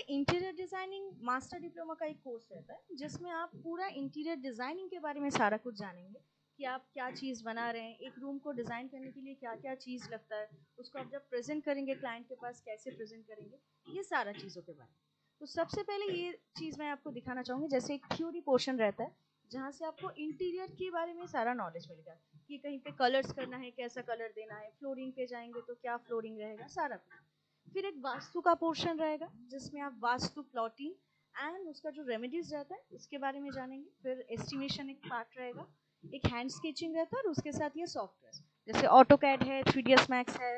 Interior designing master diploma का एक course रहता है जिसमें आप पूरा इंटीरियर डिजाइनिंग के बारे में सारा कुछ जानेंगे कि आप क्या चीज़ बना रहे हैं, एक रूम को डिज़ाइन करने के लिए क्या क्या चीज़ लगता है, उसको आप जब प्रेजेंट करेंगे क्लाइंट के पास कैसे प्रेजेंट करेंगे, ये सारा चीज़ों के बारे में। तो सबसे पहले ये चीज़ मैं आपको दिखाना चाहूँगी, जैसे एक थ्योरी पोर्शन रहता है जहाँ से आपको इंटीरियर के बारे में सारा नॉलेज मिलेगा कि कहीं पे कलर्स करना है, कैसा कलर देना है, फ्लोरिंग पे जाएंगे तो क्या फ्लोरिंग रहेगा, सारा कुछ। फिर एक वास्तु का पोर्शन रहेगा जिसमें आप वास्तु प्लॉटिंग एंड उसका जो रेमेडीज रहता है उसके बारे में जानेंगे। फिर एस्टिमेशन एक पार्ट रहेगा, एक हैंड स्केचिंग रहता है और उसके साथ ये सॉफ्टवेयर जैसे ऑटोकैड है, 3ds मैक्स है,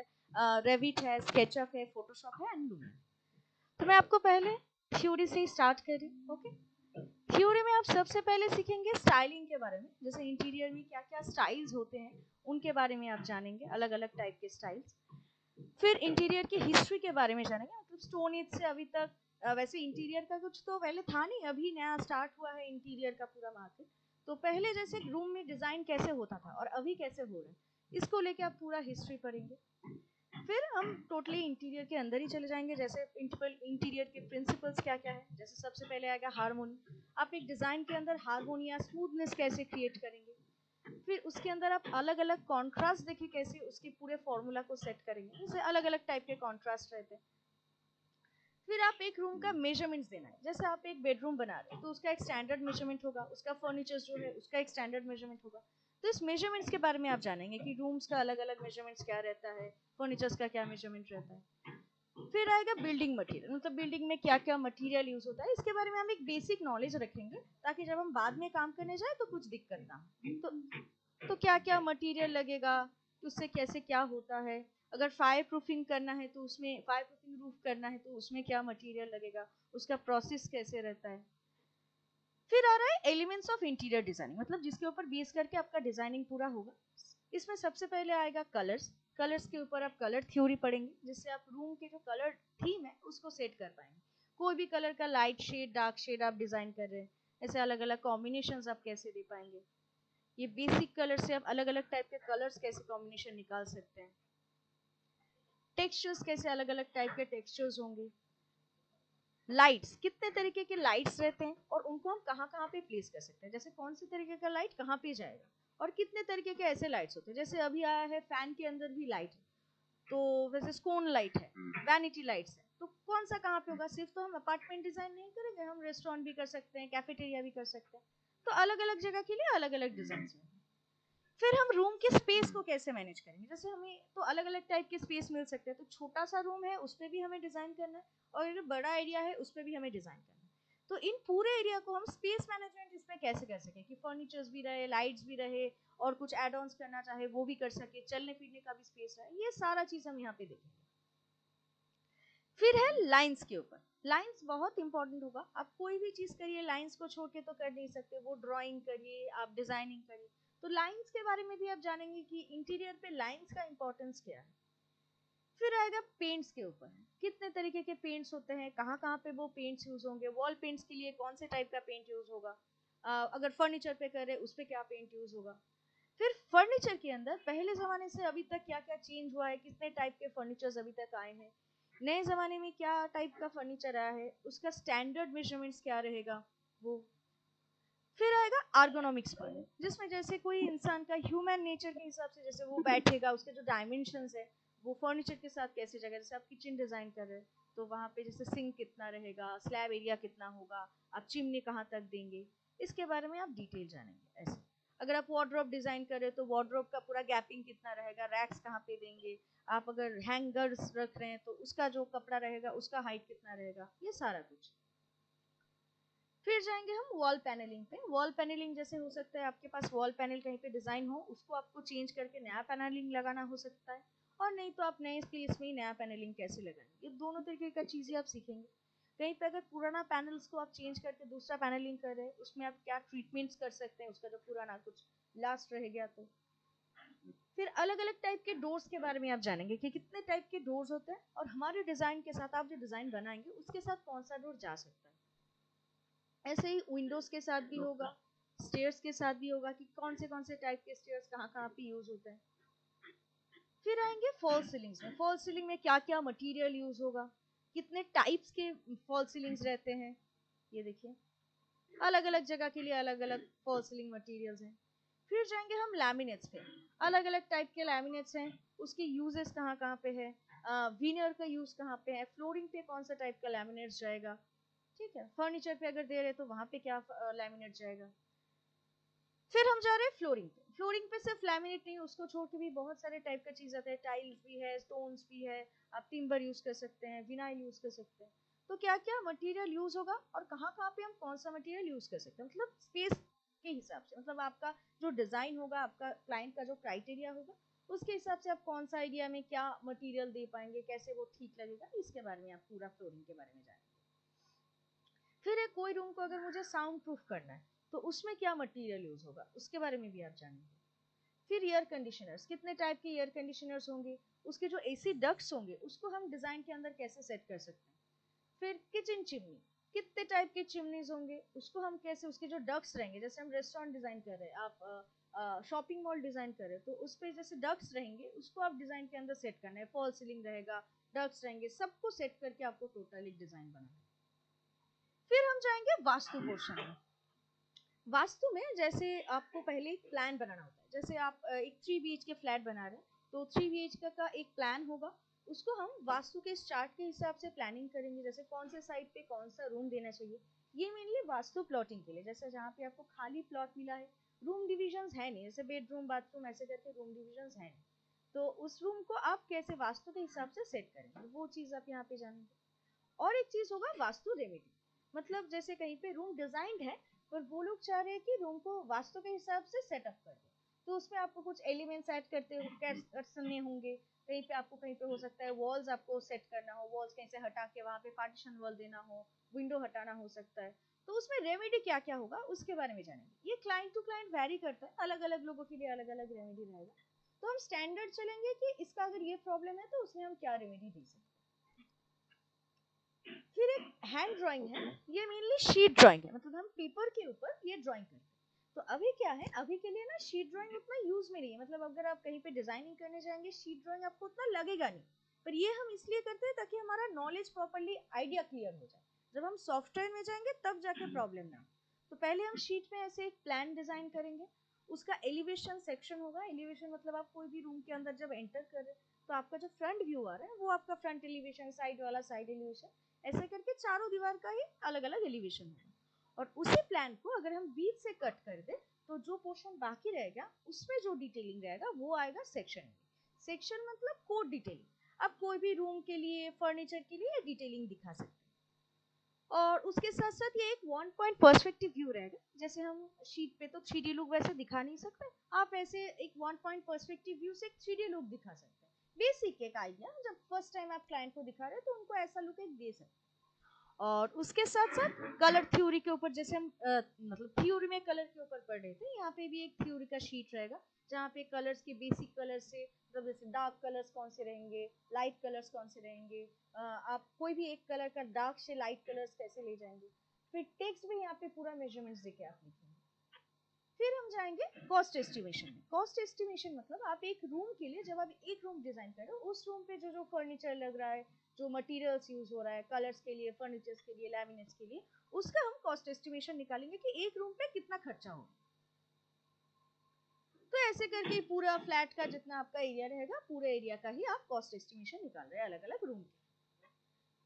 रेविट है, स्केचअप है, फोटोशॉप है एंड लूमिन। तो मैं आपको पहले थ्योरी से ही स्टार्ट कर रही हूँ। ओके, थ्योरी में आप सबसे पहले सीखेंगे स्टाइलिंग के बारे में, जैसे इंटीरियर में क्या क्या स्टाइल्स होते हैं उनके बारे में आप जानेंगे, अलग अलग टाइप के स्टाइल्स। फिर इंटीरियर की हिस्ट्री के बारे में जानेंगे, मतलब स्टोन एज से अभी तक। वैसे इंटीरियर का कुछ तो पहले था नहीं, अभी नया स्टार्ट हुआ है इंटीरियर का पूरा मार्केट। तो पहले जैसे रूम में डिजाइन कैसे होता था और अभी कैसे हो रहा है, इसको लेके आप पूरा हिस्ट्री पढ़ेंगे। फिर हम टोटली इंटीरियर के अंदर ही चले जाएंगे, जैसे इंटीरियर के प्रिंसिपल्स क्या क्या है। जैसे सबसे पहले आएगा हारमोनी, आप एक डिजाइन के अंदर हारमोनी या स्मूथनेस कैसे क्रिएट करेंगे। फिर उसके अंदर आप अलग अलग कॉन्ट्रास्ट देखिए कैसे उसके पूरे फॉर्मूला को सेट करेंगे, जैसे अलग अलग टाइप के कॉन्ट्रास्ट रहते हैं। फिर आप एक रूम का मेजरमेंट्स देना है, जैसे आप एक बेडरूम बना रहे हैं तो उसका एक स्टैंडर्ड मेजरमेंट होगा, उसका फर्नीचर जो है उसका एक स्टैंडर्ड मेजरमेंट होगा। तो इस मेजरमेंट्स के बारे में आप जानेंगे कि रूम्स का अलग अलग मेजरमेंट्स क्या रहता है, फर्नीचर्स का क्या मेजरमेंट रहता है। फिर आएगा बिल्डिंग मटेरियल, मतलब बिल्डिंग में क्या क्या मटेरियल यूज होता है, इसके बारे में हम एक बेसिक नॉलेज रखेंगे ताकि जब हम बाद में काम करने जाए तो कुछ दिक्कत ना हो। तो क्या क्या मटेरियल लगेगा, उससे कैसे क्या होता है, अगर फायर प्रूफिंग करना है तो उसमें फायर प्रूफिंग रूफ करना है तो उसमें क्या मटेरियल लगेगा, उसका प्रोसेस कैसे रहता है। फिर आ रहा है एलिमेंट्स ऑफ इंटीरियर डिजाइनिंग, मतलब जिसके ऊपर बेस करके आपका डिजाइनिंग पूरा होगा। इसमें सबसे पहले आएगा कलर्स। कलर्स के ऊपर आप कलर थ्योरी पढ़ेंगे, जिससे आप रूम के जो कलर थीम है उसको सेट कर पाएंगे। कोई भी कलर का लाइट शेड, डार्क शेड आप डिजाइन कर रहे हैं, ऐसे अलग अलग कॉम्बिनेशंस आप कैसे दे पाएंगे। ये बेसिक कलर से आप अलग अलग टाइप के कलर्स कैसे कॉम्बिनेशन निकाल सकते हैं। टेक्सचर्स, कैसे अलग अलग टाइप के टेक्सचर्स होंगे। लाइट्स, कितने तरीके के लाइट्स रहते हैं और उनको हम कहाँ कहाँ पे प्लेस कर सकते हैं, जैसे कौन से तरीके का लाइट कहाँ पे जाएगा। और कितने तरीके के ऐसे लाइट्स होते हैं, जैसे अभी आया है फैन के अंदर भी लाइट है, तो वैसे स्कोन लाइट है, वैनिटी लाइट्स है, तो कौन सा कहाँ पे होगा। सिर्फ तो हम अपार्टमेंट डिजाइन नहीं करेंगे, हम रेस्टोरेंट भी कर सकते हैं, कैफेटेरिया भी कर सकते हैं। तो अलग अलग जगह के लिए अलग अलग डिजाइन है। फिर हम रूम के स्पेस को कैसे मैनेज करेंगे, जैसे हमें तो अलग अलग टाइप के स्पेस मिल सकते हैं, तो छोटा सा रूम है उस पर भी हमें डिजाइन करना है, और जो बड़ा एरिया है उस पर भी हमें डिजाइन करना है। तो इन पूरे एरिया को हम स्पेस मैनेजमेंट इसमें कैसे कर सकें कि फर्नीचर्स भी रहे, लाइट्स भी रहे, और कुछ एड ऑन्स करना चाहे वो भी कर सके, चलने फिरने का भी स्पेस रहे, ये सारा चीज हम यहाँ पे देखेंगे। फिर है लाइंस के ऊपर। लाइंस बहुत इंपॉर्टेंट होगा, आप कोई भी चीज करिए लाइंस को छोड़ के तो कर नहीं सकते, वो ड्राइंग करिए, आप डिजाइनिंग करिए। तो लाइंस के बारे में भी आप जानेंगे कि इंटीरियर पे लाइंस का इंपॉर्टेंस क्या है। फिर आएगा पेंट्स के ऊपर, कितने तरीके के पेंट्स होते हैं, कहाँ कहाँ पे वो पेंट्स यूज होंगे, वॉल पेंट्स के लिए कौन से टाइप का पेंट यूज होगा, अगर फर्नीचर पे करे उस पर क्या पेंट यूज होगा। फिर फर्नीचर के अंदर पहले जमाने से अभी तक क्या क्या चेंज हुआ है, कितने टाइप के फर्नीचर्स अभी तक आए हैं, नए जमाने में क्या टाइप का फर्नीचर आया है, उसका स्टैंडर्ड मेजरमेंट्स क्या रहेगा वो। फिर आएगा आर्गोनॉमिक्स पर, जिसमें जैसे कोई इंसान का ह्यूमन नेचर के हिसाब से जैसे वो बैठेगा, उसके जो डायमेंशंस है वो फर्नीचर के साथ कैसे जगह, जैसे आप किचन डिजाइन कर रहे हैं तो वहाँ पे जैसे सिंक कितना रहेगा, स्लैब एरिया कितना होगा, आप चिमनी कहाँ तक देंगे, इसके बारे में आप डिटेल जानेंगे। ऐसे अगर आप वार्डरोब डिजाइन कर रहे हो तो वार्डरोब का पूरा गैपिंग कितना रहेगा, रैक्स कहाँ पे देंगे, आप अगर हैंगर्स रख रहे हैं तो उसका जो कपड़ा रहेगा उसका हाइट कितना रहेगा, ये सारा कुछ। फिर जाएंगे हम वॉल पैनलिंग पे। वॉल पैनलिंग जैसे हो सकता है आपके पास वॉल पैनल कहीं पे डिजाइन हो, उसको आपको चेंज करके नया पैनलिंग लगाना हो सकता है, और नहीं तो आप नए स्पेस में ही नया पैनलिंग कैसे लगाएंगे, ये दोनों तरीके का चीजें आप सीखेंगे। कहीं पे अगर पुराना पैनल्स को आप चेंज करके दूसरा पैनलिंग कर रहे हैं, उसमें आप क्या ट्रीटमेंट्स कर सकते हैं, उसका जो पुराना कुछ लास्ट रह गया तो। फिर अलग अलग टाइप के डोर्स के बारे में आप जानेंगे कि कितने टाइप के डोर्स होते हैं, और हमारे डिजाइन के साथ आप जो डिजाइन बनाएंगे उसके साथ कौन सा डोर जा सकता है। ऐसे ही विंडोज के साथ भी होगा, स्टेयर्स के साथ भी होगा कि कौन से टाइप के स्टेयर्स कहाँ कहाँ पे यूज होते हैं। फिर आएंगे फॉल्स सीलिंग्स में, फॉल्स सीलिंग में क्या क्या मटेरियल यूज होगा, कितने टाइप्स के फॉल सीलिंग्स रहते हैं, ये देखिए अलग अलग जगह के लिए अलग अलग फॉल सीलिंग मटेरियल्स हैं। फिर जाएंगे हम लैमिनेट्स पे, अलग अलग टाइप के लैमिनेट्स हैं, उसके यूजेस कहाँ कहाँ पे है, विनर का यूज कहाँ पे है, फ्लोरिंग पे कौन सा टाइप का लैमिनेट्स जाएगा, ठीक है, फर्नीचर पे अगर दे रहे तो वहां पे क्या लैमिनेट जाएगा। फिर हम जा रहे हैं फ्लोरिंग पे। फ्लोरिंग पे सिर्फ लैमिनेट नहीं, उसको छोड़ के भी बहुत सारे टाइप का चीज आता है, टाइल्स भी है, स्टोन्स भी है, आप टिम्बर यूज कर सकते हैं, विनाइल यूज कर सकते हैं। तो क्या क्या मटेरियल यूज होगा और कहाँ कहाँ पे हम कौन सा मटेरियल यूज कर सकते हैं, मतलब स्पेस के हिसाब से, मतलब आपका जो डिजाइन होगा, आपका क्लाइंट का जो क्राइटेरिया होगा, उसके हिसाब से आप कौन सा आइडिया में क्या मटेरियल दे पाएंगे, कैसे वो ठीक लगेगा, इसके बारे में आप पूरा फ्लोरिंग के बारे में जानेंगे। फिर एक कोई रूम को अगर मुझे साउंड प्रूफ करना है तो उसमें क्या मटेरियल यूज होगा, उसके बारे में भी आप जानेंगे। फिर एयर कंडीशनर्स, कितने टाइप के एयर कंडीशनर्स होंगे, उसके जो एसी डक्ट्स होंगे उसको हम डिजाइन के अंदर कैसे सेट कर सकते हैं। फिर किचन चिमनी, कितने टाइप के चिमनीज होंगे, उसको हम कैसे, उसके जो डक्ट्स रहेंगे, जैसे हम रेस्टोरेंट डिजाइन कर रहे हैं, आप शॉपिंग मॉल डिजाइन कर रहे हैं, तो उस पर जैसे डक्ट्स रहेंगे उसको आप डिजाइन के अंदर सेट करना है, फॉल सीलिंग रहेगा, डक्ट्स रहेंगे, सबको सेट करके आपको टोटल एक डिजाइन बनाना है। फिर हम जाएंगे वास्तु पोर्शन में। वास्तु में जैसे आपको पहले एक प्लान बनाना होता है, जैसे आप एक 3 BHK फ्लैट बना रहे हैं, तो 3 BHK का एक प्लान होगा, उसको हम वास्तु के चार्ट के हिसाब से प्लानिंग करेंगे, जैसे कौन से साइड पे कौन सा रूम देना चाहिए। ये मेनली वास्तु प्लॉटिंग के लिए, जैसे जहाँ पे आपको खाली प्लॉट मिला है, रूम डिविजन्स है नहीं, जैसे बेडरूम बाथरूम ऐसे करके रूम डिविजन्स है नहीं, तो उस रूम को आप कैसे वास्तु के हिसाब से सेट करेंगे, वो चीज़ आप यहाँ पे जानेंगे। और एक चीज होगा वास्तु रेमेडी, मतलब जैसे कहीं पे रूम डिजाइंड है पर वो लोग चाह रहे हैं कि रूम को वास्तु के हिसाब से सेटअप कर दे, तो उसमें आपको कुछ एलिमेंट्स ऐड करने होंगे, कहीं पे आपको, कहीं पे हो सकता है वॉल्स आपको सेट करना हो, वॉल्स कहीं से हटा के वहां पे पार्टीशन वॉल देना हो, विंडो हटाना हो सकता है, तो उसमें रेमेडी क्या क्या होगा उसके बारे में जानेंगे। ये क्लाइंट टू क्लाइंट वेरी करता है, अलग अलग लोगों के लिए अलग अलग रेमेडी रहेगा, तो हम स्टैंडर्ड चलेंगे कि इसका अगर ये प्रॉब्लम है तो उसमें हम क्या रेमेडी दे सकते हैं। फिर एक हैंड ड्राइंग है, ये मेनली शीट ड्राइंग है, मतलब हम पेपर के ऊपर ये ड्राइंग करते हैं। तो अभी क्या है, अभी के लिए ना शीट ड्राइंग उतना यूज में नहीं है, मतलब अगर आप कहीं पे डिजाइनिंग करने जाएंगे शीट ड्राइंग आपको उतना लगेगा नहीं, पर ये हम इसलिए करते हैं ताकि हमारा नॉलेज प्रॉपरली आइडिया क्लियर हो जाए, जब हम सॉफ्टवेयर में जाएंगे तब जाके प्रॉब्लम ना हो। तो पहले हम शीट में ऐसे एक प्लान डिजाइन करेंगे, उसका एलिवेशन सेक्शन होगा, एलिवेशन मतलब आप कोई भी रूम के अंदर जब एंटर कर रहे हैं तो आपका जो फ्रंट व्यू आ रहा है वो आपका फ्रंट एलिवेशन, साइड वाला साइड एलिवेशन, ऐसे करके चारों दीवार का ही अलग अलग एलिवेशन होगा। और उसी प्लान को अगर हम बीच से कट कर दे तो जो पोर्शन बाकी रहेगा उसमें जो डिटेलिंग रहेगा वो आएगा सेक्शन में। सेक्शन मतलब कोड डिटेलिंग, आप कोई भी रूम के लिए, फर्नीचर के लिए डिटेलिंग दिखा सकते हैं। और उसके साथ साथ ये एक 1 पॉइंट पर्सपेक्टिव व्यू रहेगा, जैसे हम शीट पे तो 3D लुक वैसे दिखा नहीं सकते, आप ऐसे एक 1 पॉइंट पर्सपेक्टिव व्यू से एक 3D लुक दिखा सकते हैं। बेसिक एक आइडिया, जब फर्स्ट टाइम आप क्लाइंट को दिखा रहे हैं तो उनको ऐसा लुक एक दे सकते हैं। और उसके साथ साथ कलर थ्योरी के ऊपर, जैसे हम मतलब थ्योरी में कलर के ऊपर पढ़ रहे थे, यहाँ पे भी एक थ्योरी का शीट रहेगा जहाँ पे कलर्स के बेसिक कलर से, मतलब जैसे डार्क कलर्स कौन से रहेंगे, लाइट कलर्स कौन से रहेंगे, आप कोई भी एक कलर का डार्क से लाइट कलर्स कैसे ले जाएंगे, फिर टेक्स्ट भी यहाँ पे पूरा मेजरमेंट्स देके आप लिखेंगे। फिर हम जाएंगे कॉस्ट एस्टिमेशन में। कॉस्ट एस्टिमेशन मतलब आप एक रूम के लिए, जब आप एक रूम डिजाइन कर रहे हो, उस रूम पे जो जो फर्नीचर लग रहा है, जो मटेरियल्स यूज हो रहा है, कलर्स के लिए, फर्नीचर्स के लिए, लैमिनेट्स के लिए, उसका हम कॉस्ट एस्टिमेशन निकालेंगे कि एक रूम पे कितना खर्चा होगा। तो ऐसे करके पूरा फ्लैट का जितना आपका एरिया रहेगा, पूरे एरिया का ही आप कॉस्ट एस्टिमेशन निकाल रहे हैं अलग अलग रूम के।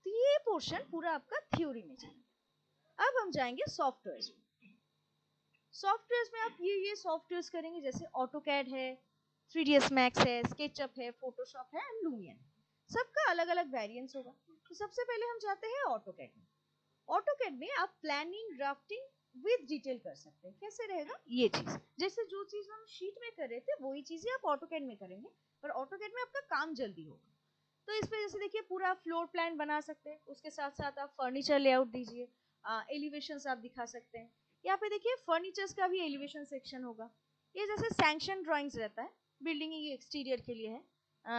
तो ये पोर्शन पूरा आपका थ्योरी में चलेगा। अब हम जाएंगे सॉफ्टवेयर में। सॉफ्टवेयर में आप ये सॉफ्टवेयर करेंगे, जैसे ऑटोकैड है, 3ds मैक्स है, स्केचअप है, फोटोशॉप है, लुमियन, सबका अलग अलग वेरिएंट्स होगा। तो सबसे पहले हम जाते हैं ऑटोकैड में। ऑटोकैड में आप प्लानिंग, ड्राफ्टिंग विद डिटेल कर सकते हैं। कैसे रहेगा ये चीज, जैसे जो चीज हम शीट में कर रहे थे वही चीजें आप ऑटोकैड में करेंगे, पर ऑटोकैड में आपका काम जल्दी होगा। तो इस पे जैसे देखिए पूरा फ्लोर प्लान बना सकते हैं, उसके साथ साथ आप फर्नीचर लेआउट दीजिए, एलिवेशंस आप दिखा सकते हैं। यहाँ पे देखिए फर्नीचर्स का भी एलिवेशन सेक्शन होगा। ये जैसे सैंक्शन ड्राइंग्स रहता है, बिल्डिंग ये एक्सटीरियर के लिए है,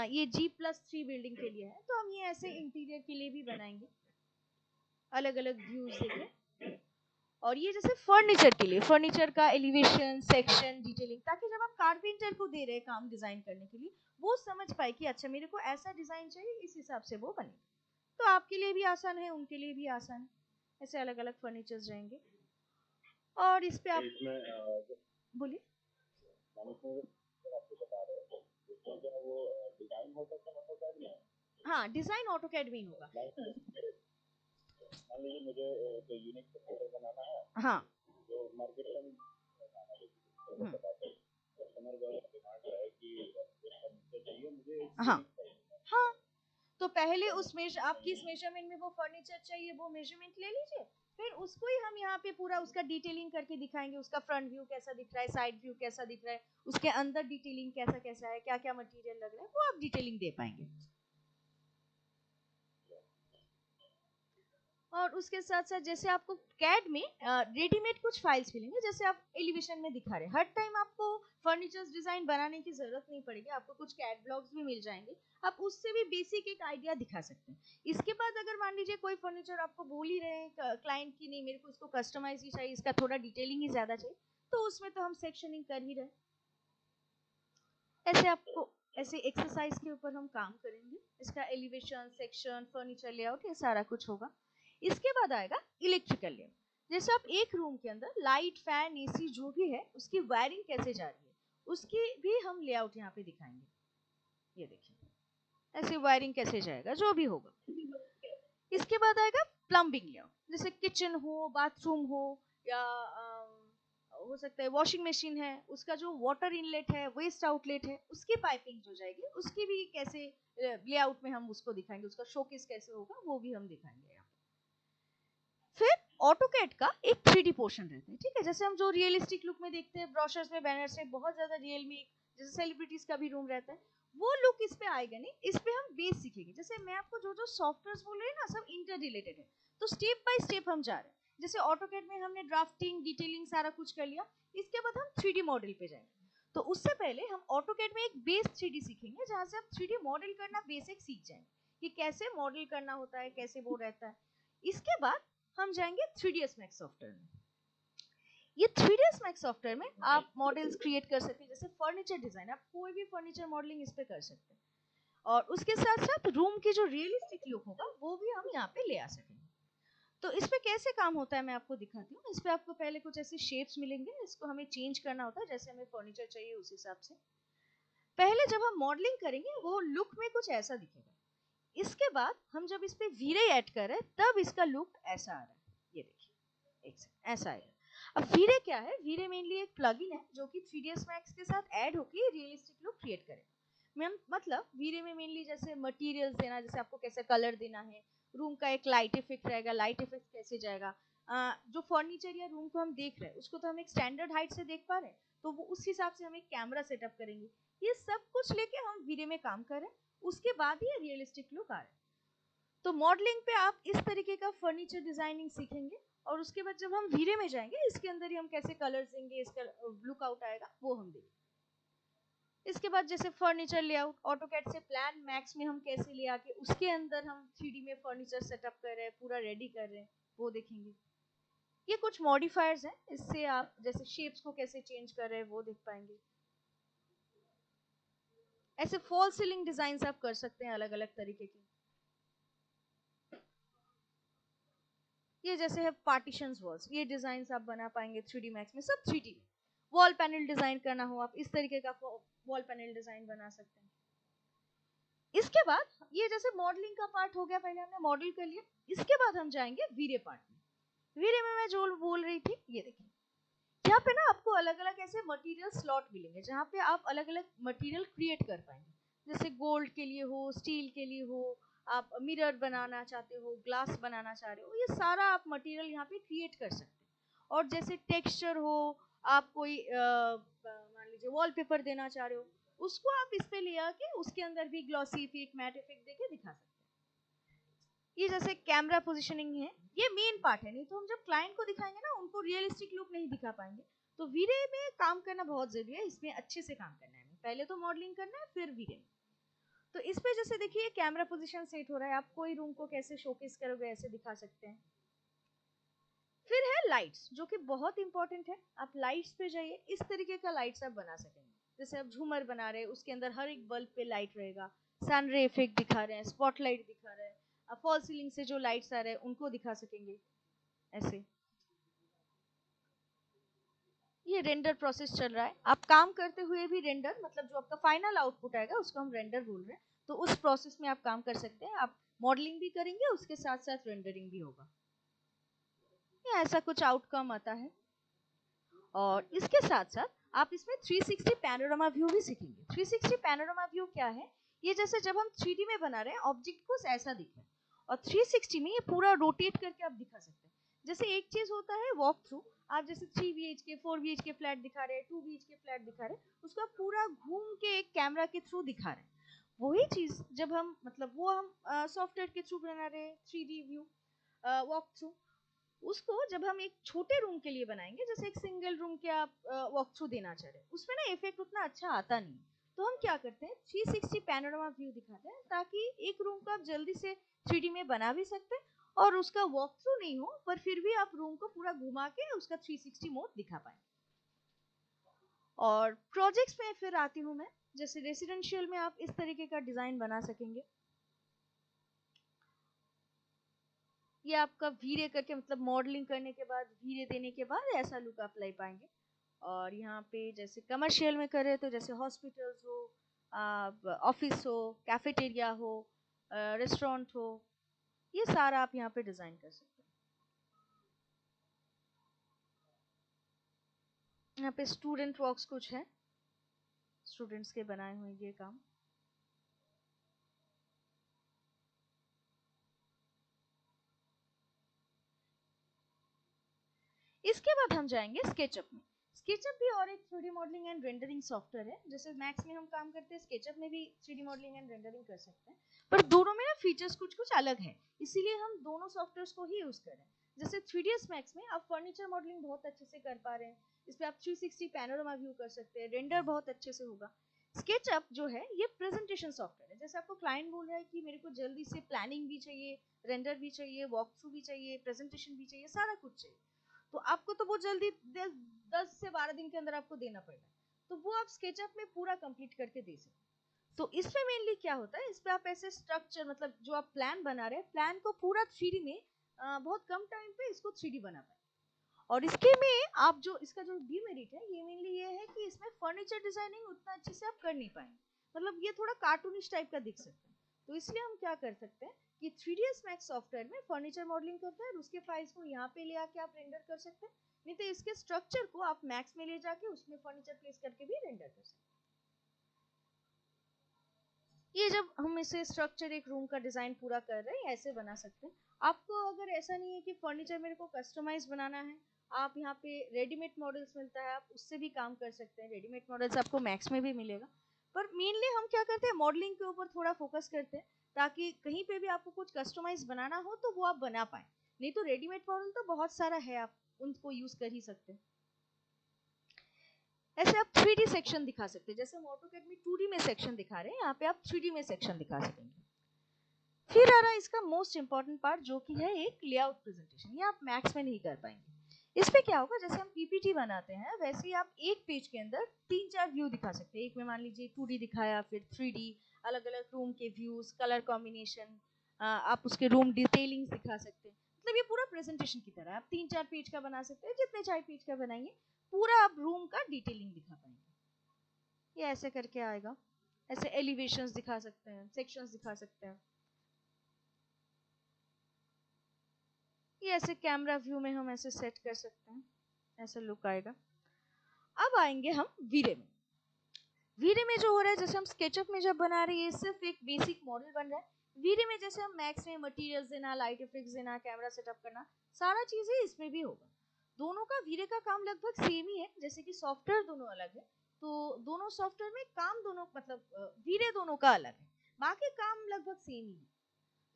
ये G+3 बिल्डिंग के लिए है, तो हम ये ऐसे इंटीरियर के लिए भी बनाएंगे, अलग अलग व्यूज देके। और ये जैसे फर्नीचर के लिए, फर्नीचर का एलिवेशन सेक्शन डिटेलिंग, ताकि जब आप कारपेंटर को दे रहे काम डिजाइन करने के लिए, वो समझ पाए कि अच्छा मेरे को ऐसा डिजाइन चाहिए, इस हिसाब से वो बने। तो आपके लिए भी आसान है, उनके लिए भी आसान है, ऐसे अलग अलग फर्नीचर्स रहेंगे। और इस पे आप बोलिए। हाँ, डिजाइन ऑटोकैड में ही होगा। मान लीजिए मुझे कोई यूनिक फर्नीचर बनाना है, हाँ, तो मार्केट में कस्टमर का डिमांड है कि फर्नीचर चाहिए मुझे, हाँ हाँ, तो पहले उस आप किस मेजरमेंट में वो फर्नीचर चाहिए वो मेजरमेंट ले लीजिए, फिर उसको ही हम यहाँ पे पूरा उसका डिटेलिंग करके दिखाएंगे, उसका फ्रंट व्यू कैसा दिख रहा है, साइड व्यू कैसा दिख रहा है, उसके अंदर डिटेलिंग कैसा कैसा है, क्या क्या मटेरियल लग रहा है, वो आप डिटेलिंग दे पाएंगे। और उसके साथ साथ जैसे आपको कैड में रेडीमेड कुछ फाइल्स मिलेंगे, जैसे आप एलिवेशन में दिखा रहे हैं, हर टाइम आपको फर्नीचर्स डिजाइन बनाने की जरूरत नहीं पड़ेगी, आपको कुछ कैड ब्लॉग्स भी मिल जाएंगे, आप उससे भी बेसिक एक आइडिया दिखा सकते हैं। इसके बाद अगर मान लीजिए कोई फर्नीचर आपको बोल ही रहे हैं क्लाइंट की नहीं मेरे को इसको कस्टमाइज ही चाहिए, इसका थोड़ा डिटेलिंग ही ज्यादा चाहिए, तो उसमें तो हम सेक्शनिंग कर ही रहे। ऐसे आपको ऐसे एक्सरसाइज के ऊपर हम काम करेंगे, इसका एलिवेशन, सेक्शन, फर्नीचर लेआउट, ये सारा कुछ होगा। इसके बाद आएगा इलेक्ट्रिकल लेआउट, जैसे आप एक रूम के अंदर लाइट, फैन, एसी जो भी है उसकी वायरिंग कैसे जा रही है, उसकी भी हम लेआउट यहाँ पे दिखाएंगे। ये देखिए ऐसे वायरिंग कैसे जाएगा, जो भी होगा। इसके बाद आएगा प्लम्बिंग लेआउट, जैसे किचन हो, बाथरूम हो, या हो सकता है वॉशिंग मशीन है, उसका जो वाटर इनलेट है, वेस्ट आउटलेट है, उसकी पाइपिंग जो जाएगी, उसकी भी कैसे लेआउट में हम उसको दिखाएंगे, उसका शोकेस कैसे होगा वो भी हम दिखाएंगे यहाँ। फिर ऑटोकैड का एक 3D पोर्शन रहता है, ठीक है, जैसे हम जो रियलिस्टिक लुक में देखते हैं ब्रोशर्स में, बैनर्स में, बहुत ज्यादा रियल में, जैसे सेलिब्रिटीज का भी रूम रहता है, वो लुक इस पे आएगा नहीं, इस पे हम बेस सीखेंगे। जैसे मैं आपको जो जो सॉफ्टवेयर बोल रही है ना, सब इंटर रिलेटेड है, तो स्टेप बाय स्टेप हम जा रहे हैं। जैसे ऑटोकैड में हमने ड्राफ्टिंग, डिटेलिंग सारा कुछ कर लिया, इसके बाद हम 3D मॉडल पे जाएंगे, तो उससे पहले हम ऑटोकैड में एक बेस 3D सीखेंगे, जहां से आप 3D मॉडल करना बेसिक सीख जाएंगे कि कैसे मॉडल करना होता है, कैसे वो रहता है। इसके बाद हम जाएंगे 3ds Max सॉफ्टवेयर में। ये 3ds Max सॉफ्टवेयर में आप मॉडल्स क्रिएट कर सकते हैं, जैसे फर्नीचर डिजाइन, आप कोई भी फर्नीचर मॉडलिंग इस पे कर सकते हैं, और उसके साथ साथ रूम की जो रियलिस्टिक लुक होगा वो भी हम यहाँ पे ले आ सकेंगे। तो इस पे कैसे काम होता है मैं आपको दिखाती हूँ। इस पे आपको पहले कुछ ऐसे शेप्स मिलेंगे, इसको हमें चेंज करना होता है, जैसे हमें फर्नीचर चाहिए उस हिसाब से। पहले जब हम मॉडलिंग करेंगे वो लुक में कुछ ऐसा दिखेगा, इसके बाद हम जब इस पे वीरे ऐड कर रहे हैं तब इसका लुक ऐसा आ रहा है, ये देखिए ऐसा आएगा। अब वीरे क्या है, वीरे मेनली एक प्लगइन है जो कि 3ds Max के साथ ऐड होकर रियलिस्टिक लुक क्रिएट करेगा। मैम मतलब वीरे में मेनली जैसे मटेरियल्स देना, जैसे आपको कैसे कलर देना है, रूम का एक लाइट इफेक्ट रहेगा, लाइट इफेक्ट कैसे जाएगा, जो फर्नीचर या रूम को हम देख रहे हैं उसको तो हम एक स्टैंडर्ड हाइट से देख पा रहे हैं, तो वो उस हिसाब से हम एक कैमरा सेटअप करेंगे, ये सब कुछ लेके हम वीरे में काम कर रहे हैं, उसके बाद ही रियलिस्टिक लुक आ रहा है। तो मॉडलिंग पे आप इस तरीके का फर्नीचर डिजाइनिंग सीखेंगे, और उसके बाद जब हम वीरे में जाएंगे इसके अंदर ही हम कैसे कलर्स देंगे, इसका लुक आउट आएगा वो हम देंगे। इसके बाद जैसे फर्नीचर लेआउट, ऑटोकैड से प्लान मैक्स में हम कैसे ले आके उसके अंदर हम 3D में फर्नीचर सेटअप कर रहे हैं, पूरा रेडी कर रहे हैं, वो देखेंगे। ये कुछ मॉडिफायर्स हैं, इससे आप जैसे शेप्स को कैसे चेंज कर रहे हैं वो देख पाएंगे। ऐसे फॉल सीलिंग डिजाइन आप कर सकते हैं अलग अलग तरीके की। ये जैसे है पार्टीशंस वॉल्स, ये डिजाइन आप बना पाएंगे 3D Max में, सब 3D में। वॉल पैनल डिजाइन करना हो आप इस तरीके का वॉल पैनल डिजाइन बना सकते हैं। इसके बाद ये जैसे मॉडलिंग का पार्ट हो गया, पहले हमने मॉडल कर लिया, इसके बाद हम जाएंगे वीरे पार्ट में। वीरे में मैं जो बोल रही थी, ये देखिए यहाँ पे ना आपको अलग अलग ऐसे मटेरियल स्लॉट मिलेंगे जहाँ पे आप अलग अलग मटेरियल क्रिएट कर पाएंगे, जैसे गोल्ड के लिए हो, स्टील के लिए हो, आप मिरर बनाना चाहते हो, ग्लास बनाना चाह रहे हो, ये सारा आप मटेरियल यहाँ पे क्रिएट कर सकते हैं। और जैसे टेक्सचर हो, आप कोई मान लीजिए वॉलपेपर देना चाह रहे हो, उसको आप इस पे ले आके उसके अंदर भी ग्लॉसी इफेक्ट, मैट इफेक्ट देके दिखा सकते हैं। ये जैसे कैमरा पोजीशनिंग है, ये मेन पार्ट है, नहीं तो हम जब क्लाइंट को दिखाएंगे ना उनको रियलिस्टिक लुक नहीं दिखा पाएंगे। तो वीरे में काम करना बहुत जरूरी है, इसमें अच्छे से काम करना है, पहले तो मॉडलिंग करना है फिर वीरे में। तो इस पे जैसे देखिए कैमरा पोजीशन सेट हो रहा है, आप कोई रूम को कैसे शोकेस करोगे ऐसे दिखा सकते हैं। फिर है लाइट्स, जो कि बहुत इंपॉर्टेंट है, आप लाइट्स पे जाइए, इस तरीके का लाइट्स आप बना सकेंगे, जैसे आप झूमर बना रहे हैं उसके अंदर हर एक बल्ब पे लाइट रहेगा, सन रे इफेक्ट दिखा रहे हैं, स्पॉटलाइट दिखा रहे हैं, फॉल सीलिंग से जो लाइट्स आ रहे हैं उनको दिखा सकेंगे ऐसे। ये रेंडर प्रोसेस चल रहा है, आप काम करते हुए भी रेंडर, मतलब जो आपका फाइनल आउटपुट आएगा उसको हम रेंडर बोल रहे हैं, तो उस प्रोसेस में आप काम कर सकते हैं। आप मॉडलिंग भी करेंगे, उसके साथ साथ रेंडरिंग भी होगा, ये ऐसा कुछ आउटकम आता है। और इसके साथ साथ आप इसमें 360 पैनोरामा व्यू भी सीखेंगे। 360 पैनोरामा व्यू क्या है? ये जैसे जब हम 3D में बना रहे हैं ऑब्जेक्ट को ऐसा दिखे, और 360 में ये पूरा रोटेट करके आप दिखा सकते हैं। जैसे एक चीज होता है वॉक थ्रू, आप जैसे 3 BHK 4 BHK फ्लैट दिखा रहे हैं, 2 BHK फ्लैट दिखा रहे हैं, उसको आप पूरा घूम के एक कैमरा के थ्रू दिखा रहे हैं। वही चीज जब हम मतलब वो हम सॉफ्टवेयर के थ्रू बना रहे हैं 3D व्यू वॉक थ्रू, उसको जब हम एक छोटे रूम के लिए बनाएंगे, जैसे एक सिंगल रूम के आप वॉक थ्रू देना चाह रहे हैं, उसमें ना इफेक्ट उतना अच्छा आता नहीं, तो हम क्या करते हैं 360 पैनोरामा व्यू दिखाते हैं, ताकि एक रूम को आप जल्दी से 3D में बना भी सकते हैं और उसका वॉक थ्रू नहीं हो, पर फिर भी आप रूम को पूरा घुमा के उसका 360 मोड दिखा पाए। और प्रोजेक्ट्स में फिर आती हूँ मैं, जैसे रेसिडेंशियल में आप इस तरीके का डिजाइन बना सकेंगे। ये आपका वीरे करके, मतलब मॉडलिंग करने के बाद वीरे देने के बाद ऐसा लुक आप ला पाएंगे। और यहाँ पे जैसे कमर्शियल में करें तो जैसे हॉस्पिटल्स हो, ऑफिस हो, कैफेटेरिया हो, रेस्टोरेंट हो, ये सारा आप यहाँ पे डिजाइन कर सकते हैं। यहाँ पे स्टूडेंट वर्क्स कुछ है, स्टूडेंट्स के बनाए हुए ये काम। इसके बाद हम जाएंगे स्केचअप में। स्केचअप भी और एक 3D modelling and rendering software है, जैसे मैक्स में हम काम करते हैं, स्केचअप में भी 3D मॉडलिंग एंड रेंडरिंग कर सकते हैं, पर दोनों में ना फीचर्स कुछ कुछ अलग है, इसीलिए हम दोनों सॉफ्टवेयर्स को ही यूज कर रहे हैं। जैसे 3ds मैक्स में आप फर्नीचर मॉडलिंग बहुत अच्छे से कर पा रहे हैं, इस पे आप 360 पैनोरामा व्यू कर सकते हैं, रेंडर बहुत अच्छे से होगा। स्केचअप जो है ये प्रेजेंटेशन सॉफ्टवेयर है, जैसे आपको क्लाइंट बोल रहा है कि मेरे को जल्दी से प्लानिंग भी चाहिए, रेंडर भी चाहिए, वॉक थ्रू भी चाहिए, प्रेजेंटेशन भी चाहिए, सारा कुछ चाहिए, तो आपको तो वो जल्दी 10 से 12 दिन के अंदर आपको देना पड़ेगा, तो वो आप स्केचअप में पूरा कंप्लीट करके दे सकते हैं। तो इसमें मेनली क्या होता है, इस पे आप ऐसे स्ट्रक्चर, मतलब जो आप प्लान बना रहे हैं, प्लान को पूरा 3D में बहुत कम टाइम पे इसको 3D बना पाए। और इसके में आप जो इसका जो डीमेरिट है, ये मेनली ये है कि इसमें फर्नीचर डिजाइनिंग उतना अच्छे से आप कर नहीं पाएंगे, मतलब ये थोड़ा कार्टूनिश टाइप का दिख सकता है। तो इसलिए हम क्या कर सकते हैं कि 3ds मैक्स सॉफ्टवेयर में फर्नीचर मॉडलिंग करते हैं और उसके फाइल्स को यहाँ पे ले आके आप रेंडर कर सकते हैं, नहीं तो इसके स्ट्रक्चर को आप मैक्स में ले जाके उसमें फर्नीचर प्लेस करके भी रेंडर कर सकते हैं। ये जब हम इसे स्ट्रक्चर एक रूम का डिजाइन पूरा कर रहे हैं ऐसे बना सकते हैं। आपको अगर ऐसा नहीं है कि फर्नीचर मेरे को कस्टमाइज बनाना है, आप यहाँ पे रेडीमेड मॉडल्स मिलता है, आप उससे भी काम कर सकते हैं, रेडीमेड मॉडल्स आपको मैक्स में भी मिलेगा। पर मेनली हम क्या करते हैं, मॉडलिंग के ऊपर थोड़ा फोकस करते हैं, ताकि कहीं पे भी आपको कुछ कस्टमाइज बनाना हो तो वो आप बना पाए, नहीं तो रेडीमेड मॉडल तो बहुत सारा है, आप उनको यूज कर ही सकते हैं। ऐसे आप 3D सेक्शन दिखा सकते हैं, जैसे हम ऑटोकैड में 2D में सेक्शन दिखा रहे हैं, यहाँ पे आप 3D में सेक्शन दिखा सकेंगे। फिर आ रहा है इसका मोस्ट इंपॉर्टेंट पार्ट, जो कि है एक लेआउट प्रेजेंटेशन। ये आप मैक्स में नहीं कर पाएंगे। इस पे क्या होगा, जैसे हम पीपीटी बनाते हैं वैसे ही आप एक पेज के अंदर 3-4 व्यू दिखा सकते हैं। एक में मान लीजिए 2D दिखाया, फिर 3D, अलग अलग रूम के व्यूज, कलर कॉम्बिनेशन, आप उसके रूम डिटेलिंग्स दिखा सकते हैं। मतलब ये पूरा प्रेजेंटेशन की तरह आप 3-4 पेज का बना सकते हैं, जितने 4 पेज का बनाएंगे पूरा आप रूम का डिटेलिंग दिखा पाएंगे। ये ऐसे करके आएगा। ऐसे एलिवेशंस दिखा सकते हैं, सेक्शंस दिखा सकते हैं। ये ऐसे कैमरा व्यू में हम ऐसे सेट कर सकते हैं, ऐसा लुक आएगा। अब आएंगे हम वीरे में। वीरे में जो हो रहा है, जैसे हम स्केचअप में जब बना रहे हैं सिर्फ एक बेसिक मॉडल बन रहा है, वीरे में जैसे हम मैक्स में मटेरियल्स देना, लाइट इफेक्ट्स देना, कैमरा सेटअप करना, सारा चीजें इसमें भी होगा। दोनों का वीरे का काम लगभग सेम ही है, जैसे कि सॉफ्टवेयर दोनों अलग है, तो दोनों सॉफ्टवेयर में काम दोनों, मतलब वीरे दोनों का अलग है, बाकी काम लगभग सेम ही है।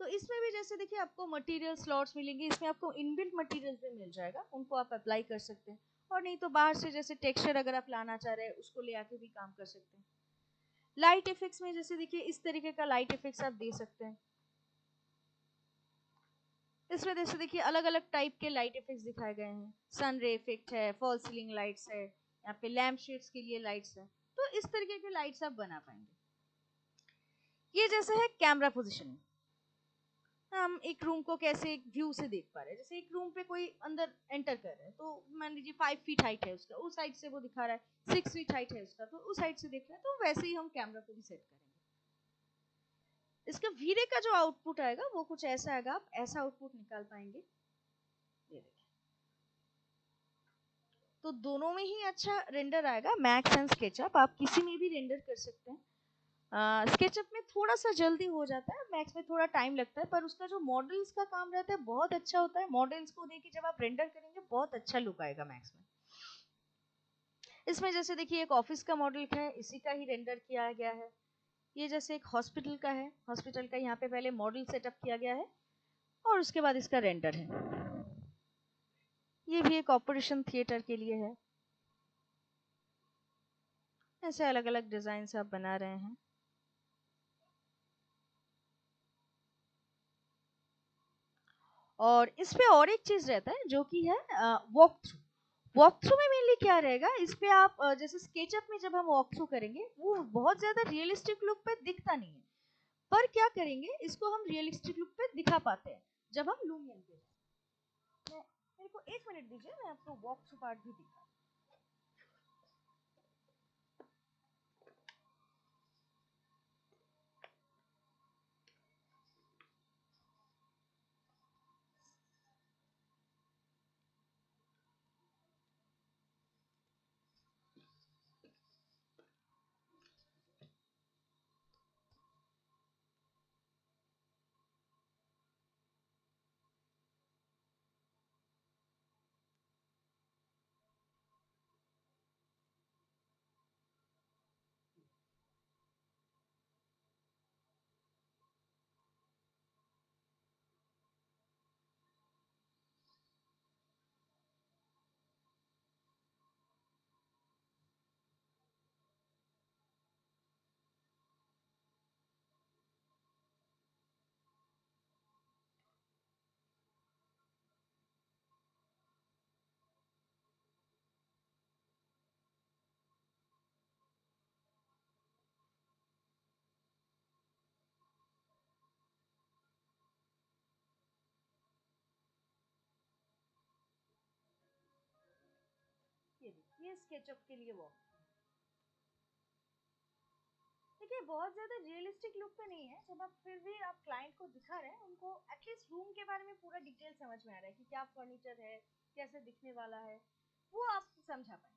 तो इसमें भी जैसे देखिए आपको मटेरियल स्लॉट्स मिलेंगे, इसमें आपको इनबिल्ट मटेरियल भी मिल जाएगा, उनको आप अप्लाई कर सकते हैं, और नहीं तो बाहर से जैसे टेक्सचर अगर आप लाना चाह रहे हैं उसको ले आके भी काम कर सकते हैं। लाइट इफेक्ट्स में जैसे देखिए इस तरीके का लाइट इफेक्ट्स आप दे सकते हैं। इसमें जैसे देखिए अलग अलग टाइप के लाइट इफेक्ट्स दिखाए गए हैं, सन रे इफेक्ट है, फॉल सीलिंग लाइट्स है, यहाँ पे लैम्प शेड्स के लिए लाइट्स है, तो इस तरीके के लाइट्स आप बना पाएंगे। ये जैसे है कैमरा पोजिशनिंग, हम एक रूम को कैसे एक व्यू से देख पा रहे हैं। जैसे एक रूम पे कोई अंदर एंटर कर रहा है, तो मान लीजिए 5 फीट हाइट है उसका, उस साइड से वो दिखा रहा है, 6 फीट हाइट है उसका, तो उस साइड से देख रहा है, तो वैसे ही हम कैमरा को भी सेट करेंगे। इसका वीडियो का जो आउटपुट आएगा वो कुछ ऐसा आएगा, आप ऐसा आउटपुट निकाल पाएंगे। ये देखिए, तो दोनों में ही अच्छा रेंडर आएगा। मैक्स एंड स्केचअप आप किसी में भी रेंडर कर सकते हैं। स्केचअप में थोड़ा सा जल्दी हो जाता है, मैक्स में थोड़ा टाइम लगता है, पर उसका जो मॉडल्स का काम रहता है बहुत अच्छा होता है। मॉडल्स को देके जब आप रेंडर करेंगे बहुत अच्छा लुक आएगा मैक्स में। इसमें जैसे देखिए एक ऑफिस का मॉडल है, इसी का ही रेंडर किया गया है। ये जैसे एक हॉस्पिटल का है, हॉस्पिटल का यहाँ पे पहले मॉडल सेटअप किया गया है और उसके बाद इसका रेंडर है। ये भी एक ऑपरेशन थिएटर के लिए है। ऐसे अलग अलग डिजाइन आप बना रहे हैं। और इस पे और एक चीज रहता है जो कि है वॉक थ्रू। वॉक थ्रू में मेनली क्या रहेगा, इस पे आप जैसे स्केचअप में जब हम वॉक थ्रू करेंगे वो बहुत ज्यादा रियलिस्टिक लुक पे दिखता नहीं है, पर क्या करेंगे इसको हम रियलिस्टिक लुक पे दिखा पाते हैं जब हम लूमियन पे मेरे को 1 मिनट दीजिए, मैं आपको वॉक थ्रू पार्ट भी दिखा। ये देखिए स्केचअप के लिए वॉक। देखिए बहुत ज्यादा रियलिस्टिक लुक पे नहीं है, जब आप फिर भी आप क्लाइंट को दिखा रहे हैं, उनको एटलीस्ट रूम के बारे में पूरा डिटेल समझ में आ रहा है कि क्या फर्नीचर है, कैसे दिखने वाला है, वो आप समझा पाए।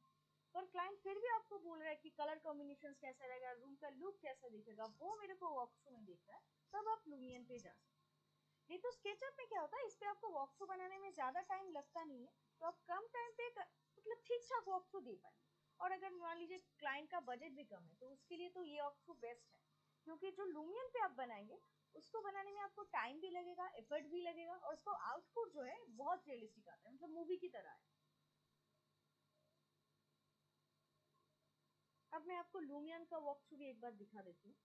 पर क्लाइंट फिर भी आपको बोल रहा है कि कलर कॉम्बिनेशन कैसा रहेगा, रूम का लुक कैसा दिखेगा, वो मेरे को वॉकथ्रू में देखना है, तब आप लुमियन पे जा सकते हैं। नहीं तो स्केचअप में क्या होता है, इस पे आपको वॉकथ्रू बनाने में ज्यादा टाइम लगता नहीं है, तो आप कम टाइम पे मतलब ठीक ठाक वॉकथ्रू दे पाएंगे। और अगर मान लीजिए क्लाइंट का बजट भी कम है, तो उसके लिए तो ये वॉकथ्रू बेस्ट है, क्योंकि जो लुमियन पे आप बनाएंगे उसको बनाने में आपको टाइम भी लगेगा, एफर्ट भी लगेगा, और उसको आउटपुट जो है बहुत रियलिस्टिक आता है, मतलब मूवी की तरह है। अब मैं आपको लुमियन का वॉकथ्रू भी एक बार दिखा देती हूँ।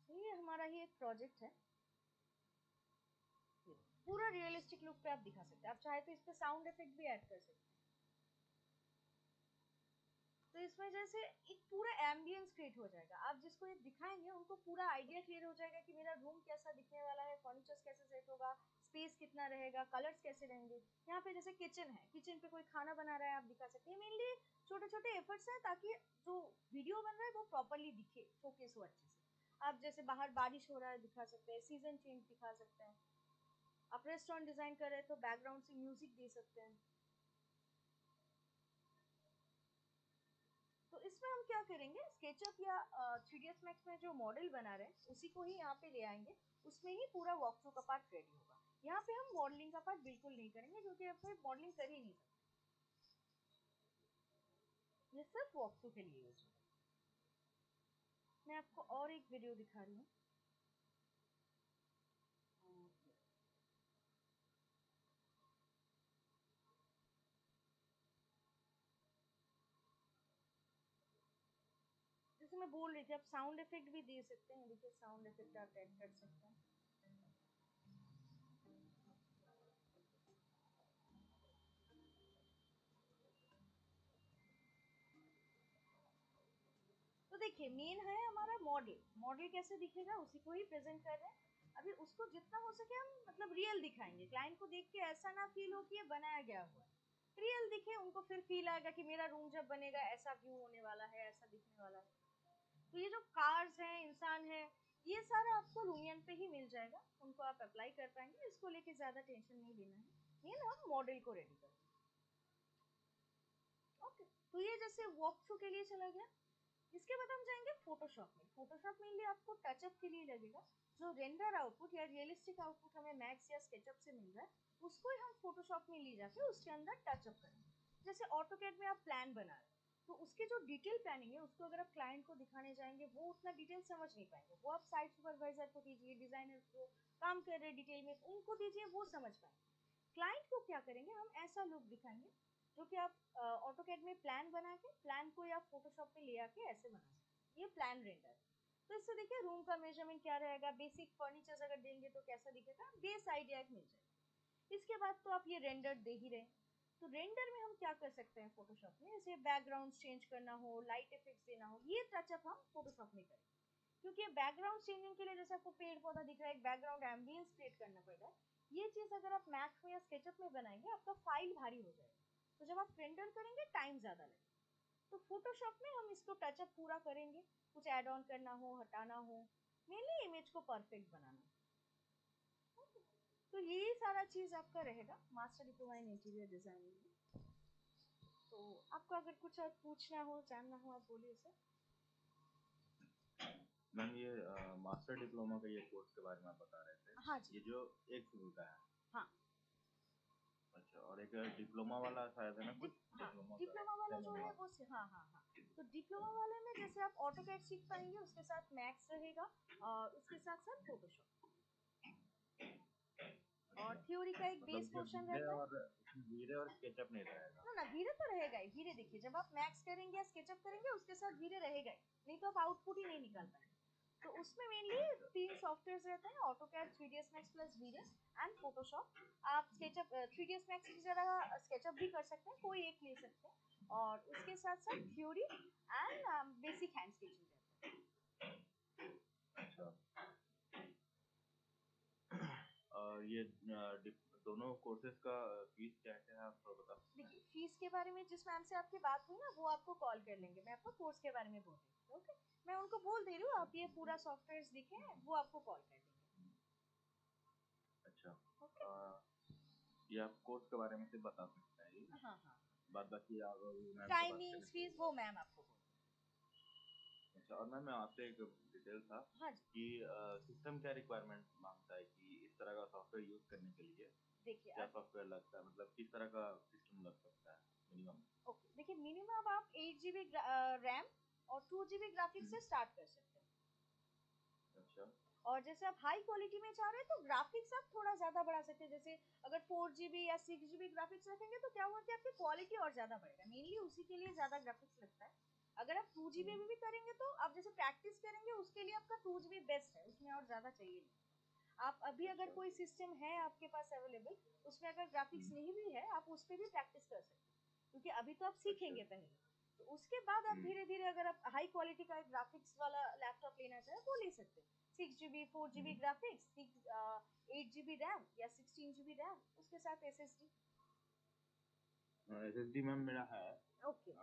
ये हमारा ही एक प्रोजेक्ट है। पूरा रियलिस्टिक लुक पे आप दिखा सकते हैं। आप चाहे तो इस पे साउंड इफेक्ट भी ऐड कर सकते हैं। तो इसमें जैसे एक पूरा एम्बियंस क्रिएट हो जाएगा। आप जिसको ये दिखाएंगे उनको पूरा आइडिया क्लियर हो जाएगा कि मेरा रूम कैसा दिखने वाला है, फर्नीचर कैसे सेट होगा, स्पेस कितना रहेगा, कलर्स कैसे रहेंगे। यहाँ पे जैसे किचन है, किचन पे कोई खाना बना रहा है, आप दिखा सकते हैं। मेनली छोटे छोटे एफर्ट्स हैं ताकि जो वीडियो बन रहा है वो प्रॉपरली दिखे, शोकेस हो अच्छे से। आप जैसे बाहर बारिश हो रहा है दिखा सकते हैं, सीजन चेंज दिखा सकते हैं। आप रेस्टोरेंट डिजाइन कर रहे हैं तो बैकग्राउंड से म्यूजिक दे सकते हैं। तो इसमें हम क्या करेंगे, स्केचअप या 3ds मैक्स में जो मॉडल बना रहे हैं उसी को ही यहाँ पे ले आएंगे, उसमें ही पूरा वॉक थ्रू का पार्ट रेडी होगा। यहाँ पे हम मॉडलिंग का पार्ट बिल्कुल नहीं करेंगे, क्योंकि अब फिर मॉडलिंग कर ही नहीं सकते, ये सिर्फ वॉक थ्रू के लिए यूज होगा। मैं आपको और एक वीडियो दिखा रही हूँ। जैसे मैं बोल रही थी, आप साउंड इफेक्ट भी दे सकते हैं। देखिए साउंड इफेक्ट आप ऐड कर सकते हैं। देखिए मेन है हमारा मॉडल। मॉडल कैसे दिखेगा उसी को ही प्रेजेंट कर रहे हैं। अभी उसको जितना हो सके हम मतलब रियल दिखाएंगे, क्लाइंट को देख के ऐसा ना फील हो कि ये बनाया गया हुआ है, रियल दिखे उनको, फिर फील आएगा कि मेरा रूम जब बनेगा ऐसा व्यू होने वाला है, ऐसा दिखने वाला है। तो ये जो कार्स हैं, इंसान है, ये सारा आपको रूमियन पे ही मिल जाएगा, उनको आप अप्लाई कर पाएंगे, इसको लेके ज्यादा टेंशन नहीं लेना है। ये ना हम मॉडल को रेडी कर। ओके, तो ये जैसे वॉक थ्रू के लिए चला गया। इसके बाद हम जाएंगे फोटोशॉप में। फोटोशॉप में लिए आपको टचअप के लिए लगेगा। जो रेंडर आउटपुट या रियलिस्टिक आउटपुट हमें मैक्स या स्केचअप से मिल रहा है, उसको ही हम फोटोशॉप में ले जाके उसके अंदर टचअप करेंगे। जैसे ऑटोकैड में आप प्लान बना रहे हैं, तो उसके जो डिटेल प्लानिंग है उसको अगर आप क्लाइंट को दिखाने जाएंगे वो उतना डिटेल समझ नहीं पाएंगे। वो आप साइट सुपरवाइजर को दीजिए, डिजाइनर को काम कर रहे डिटेल में उनको दीजिए, वो समझ पाएंगे। क्लाइंट को क्या करेंगे, हम ऐसा लुक दिखाएंगे जो कि आप ऑटोकैड में प्लान बना के प्लान को या फोटोशॉप में ले आके ऐसे बना सकते। ये प्लान रेंडर। तो इससे देखिए रूम का मेजरमेंट क्या रहेगा, बेसिक फर्नीचर्स अगर देंगे तो कैसा दिखेगा, बेस आइडिया एक मिल जाएगा। इसके बाद तो आप ये रेंडर दे ही रहे। तो रेंडर में हम क्या कर सकते हैं फोटोशॉप में, जैसे बैकग्राउंड चेंज करना हो, लाइट इफेक्ट्स देना हो, ये टचअप हम फोटोशॉप में करेंगे। क्योंकि बैकग्राउंड चेंजिंग के लिए जैसे आपको पेड़ पौधा दिख रहा है, एक बैकग्राउंड एम्बियंस क्रिएट करना पड़ेगा। ये चीज अगर आप मैक्स में या स्केचअप में बनाएंगे आपका फाइल भारी हो जाएगा, तो जब आप रेंडर करेंगे टाइम ज्यादा लगेगा। तो फोटोशॉप में हम इसको टचअप पूरा करेंगे, कुछ ऐड ऑन करना हो, हटाना हो, मेनली इमेज को परफेक्ट बनाना। तो यही सारा चीज आपका रहेगा master diploma in interior designing में। तो आपको अगर कुछ और पूछना हो, जानना हो, आप बोलिए सर। मैम ये मास्टर डिप्लोमा का ये कोर्स के बारे में आप बता रहे थे। हाँ जी। ये जो एक साल का है। हाँ। अच्छा, और एक डिप्लोमा वाला शायद है ना कुछ? हाँ, डिप्लोमा डिप्लोमा वाला जो है का वो हाँ हाँ हाँ। तो डिप्लोमा वाले में जैसे आप ऑटोकैड सीख पाएंगे, उसके साथ मैक्स रहेगा और उसके साथ साथ फोटोशॉप, और थ्योरी का एक बेस मतलब पोर्शन रहता है। वीरे और स्केचअप नहीं रहेगा? ना ना, धीरे तो रहेगा ही। धीरे देखिए जब आप मैक्स करेंगे या स्केचअप करेंगे उसके साथ धीरे रहेगा ही, नहीं तो आप आउटपुट ही नहीं निकाल पाएंगे। तो उसमें मेनली 3 सॉफ्टवेयर्स रहते हैं, AutoCAD, 3ds Max plus V-Ray and Photoshop. आप स्केचअप 3ds Max की जगह स्केचअप भी कर सकते हैं, कोई एक ले सकते हैं, और उसके साथ साथ theory and basic hand sketching रहता है। अच्छा, ये दोनों कोर्सेज का फीस क्या क्या है आप बता सकते हैं? देखिए फीस के बारे में जिस मैम से आपकी बात हुई ना, वो आपको कॉल कर लेंगे। मैं आपको कोर्स के बारे में बोल रही हूँ। ओके, मैं उनको बोल दे रही हूँ, आप ये पूरा सॉफ्टवेयर दिखे, वो आपको कॉल कर लेंगे। अच्छा, ओके। ये आप कोर्स के बारे में से बता सकते हैं? हाँ हाँ। बाद बाकी आप मैम से बात टाइमिंग्स, करें फीस तो। वो मैम आपको बोल। अच्छा, और मैम मैं आपसे एक डिटेल था हाँ जी। कि सिस्टम क्या रिक्वायरमेंट मांगता है कि इस तरह का सॉफ्टवेयर यूज करने के लिए देखिए क्या सॉफ्टवेयर लगता है, मतलब किस तरह का सिस्टम लग सकता है मिनिमम? ओके, देखिए मिनिमम आप 8 GB रैम और 2 GB ग्राफिक्स से स्टार्ट कर सकते हैं। अच्छा। और जैसे आप हाई क्वालिटी में चाह रहे हैं तो ग्राफिक्स आप थोड़ा ज्यादा बढ़ा सकते हैं। जैसे अगर 4 GB या 6 GB ग्राफिक्स रखेंगे तो क्या होगा कि आपकी क्वालिटी और ज्यादा बढ़ेगा, मेनली उसी के लिए ज्यादा ग्राफिक्स लगता है। अगर आप 2 GB भी करेंगे तो आप जैसे प्रैक्टिस करेंगे उसके लिए आपका 2 GB बेस्ट है, उसमें और ज्यादा चाहिए नहीं। आप अभी अगर अच्छा। कोई सिस्टम है आपके पास अवेलेबल, उसमें अगर ग्राफिक्स नहीं भी है आप उस पर भी प्रैक्टिस कर सकते हैं, क्योंकि अभी तो आप अच्छा। सीखेंगे पहले। तो उसके बाद आप धीरे धीरे अगर आप हाई क्वालिटी का ग्राफिक्स वाला लैपटॉप लेना चाहें वो ले सकते हैं। 6 GB 4 GB graphics, 8 GB RAM या 16 GB रैम, उसके साथ SSD। SSD मैम मेरा है। ओके।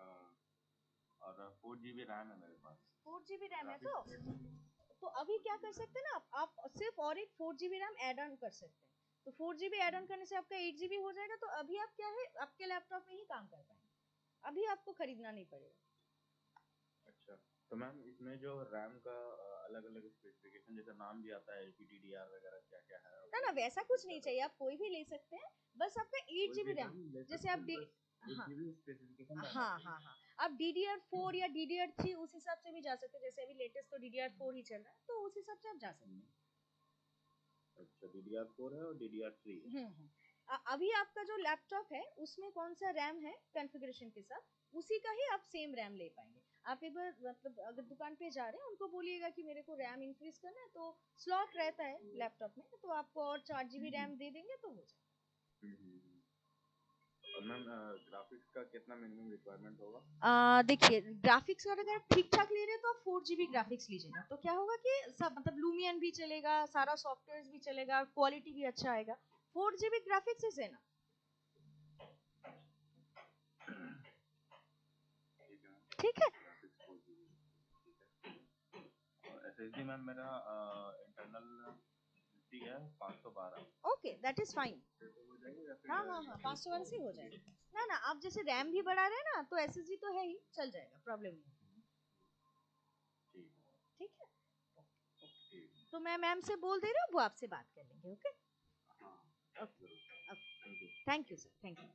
और 4 GB रैम है मेरे पास। 4 GB रैम है ग्राफिक्स। तो अभी क्या कर सकते हैं ना, आप सिर्फ और एक 4 GB रैम ऐड ऑन कर सकते हैं। तो 4 GB ऐड ऑन करने से आपका 8 GB हो जाएगा। तो अभी आप क्या है, आपके लैपटॉप में ही काम कर पाएंगे, अभी आपको खरीदना नहीं पड़ेगा। अच्छा, तो मैम इसमें जो रैम का अलग अलग स्पेसिफिकेशन जैसे नाम भी आता है, LPDDR वगैरह क्या क्या है, ना ना, वैसा कुछ नहीं चाहिए, आप कोई भी ले सकते हैं, बस आपका एट कोई जीबी भी रैम। रैम ले जैसे सकते आप हैं, बस एक हाँ जीबी स्पेसिफिकेशन रहना हाँ चाहिए। हाँ हाँ, आप DDR4 या DDR3 उस हिसाब से भी जा सकते हैं। जैसे अभी लेटेस्ट तो DDR4 ही चल रहा है, तो उस हिसाब से आप जा सकते हैं। अच्छा, DDR4 है और DDR3 है। अभी आपका जो लैपटॉप है उसमें कौन सा रैम है कॉन्फ़िगरेशन के साथ, उसी का ही आप सेम रैम ले पाएंगे। आप एक बार मतलब अगर दुकान पे जा रहे हैं उनको बोलिएगा कि मेरे को रैम इंक्रीज करना है, तो स्लॉट रहता है लैपटॉप में, तो आपको और 4 GB रैम दे देंगे तो हो जाएगा। हम्म, हम्म, हम्म। और मैम ग्राफिक्स का कितना मिनिमम रिक्वायरमेंट होगा? देखिए ग्राफिक्स अगर ठीक ठाक ले रहे हैं तो आप 4 GB ग्राफिक्स लीजिएगा, तो क्या होगा कि सब मतलब लूमियन भी चलेगा, सारा सॉफ्टवेयर भी चलेगा, क्वालिटी भी अच्छा आएगा। 4 GB ग्राफिक्स इज एनफ। ठीक है। SSD मैम मेरा इंटरनल है 512। Okay that is fine. हाँ हाँ हाँ 512 से हो जाएगा। ना ना आप जैसे रैम भी बढ़ा रहे हैं ना, तो एसएसडी तो है ही, चल जाएगा, प्रॉब्लम नहीं। ठीक है। तो मैं मैम से बोल दे रहा हूँ, वो आपसे बात कर लेंगे। Okay okay. Thank you sir, thank you.